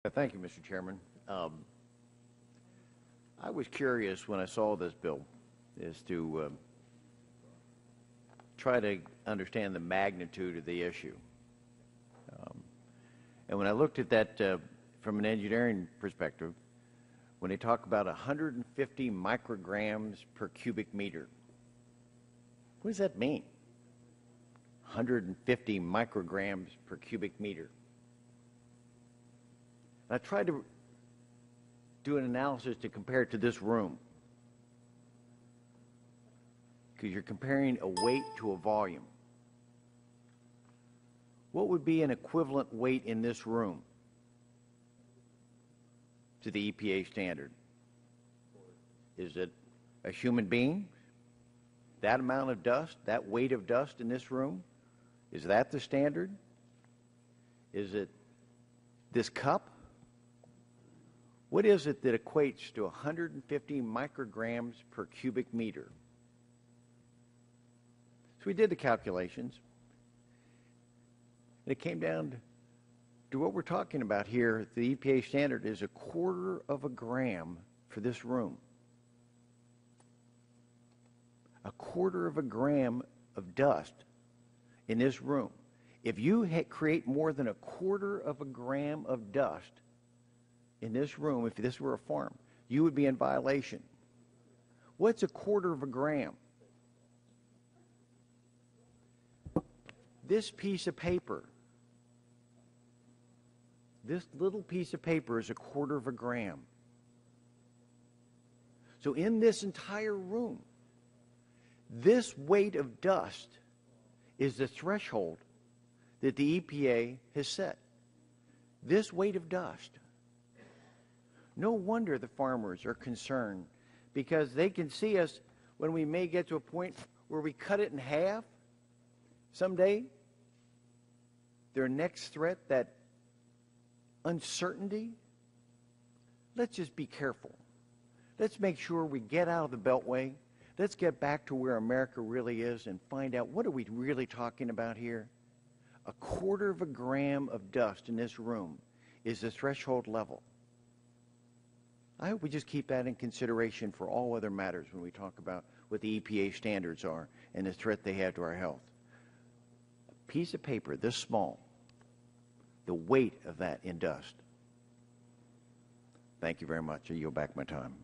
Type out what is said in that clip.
Thank you, Mr. Chairman. I was curious when I saw this bill as to try to understand the magnitude of the issue. And when I looked at that from an engineering perspective, when they talk about 150 micrograms per cubic meter, what does that mean? 150 micrograms per cubic meter. I tried to do an analysis to compare it to this room, because you're comparing a weight to a volume. What would be an equivalent weight in this room to the EPA standard? Is it a human being? That amount of dust, that weight of dust in this room, is that the standard? Is it this cup? What is it that equates to 150 micrograms per cubic meter? So we did the calculations, and it came down to what we're talking about here. The EPA standard is 1/4 of a gram for this room. 1/4 of a gram of dust in this room. If you create more than 1/4 of a gram of dust in this room, if this were a farm, you would be in violation. What's 1/4 of a gram? This piece of paper, this little piece of paper is 1/4 of a gram. So in this entire room, this weight of dust is the threshold that the EPA has set. This weight of dust. No wonder the farmers are concerned, because they can see us when we may get to a point where we cut it in half. Someday, their next threat, that uncertainty, let's just be careful. Let's make sure we get out of the Beltway. Let's get back to where America really is and find out, what are we really talking about here? 1/4 of a gram of dust in this room is the threshold level. I hope we just keep that in consideration for all other matters when we talk about what the EPA standards are and the threat they have to our health. A piece of paper this small, the weight of that in dust. Thank you very much. I yield back my time.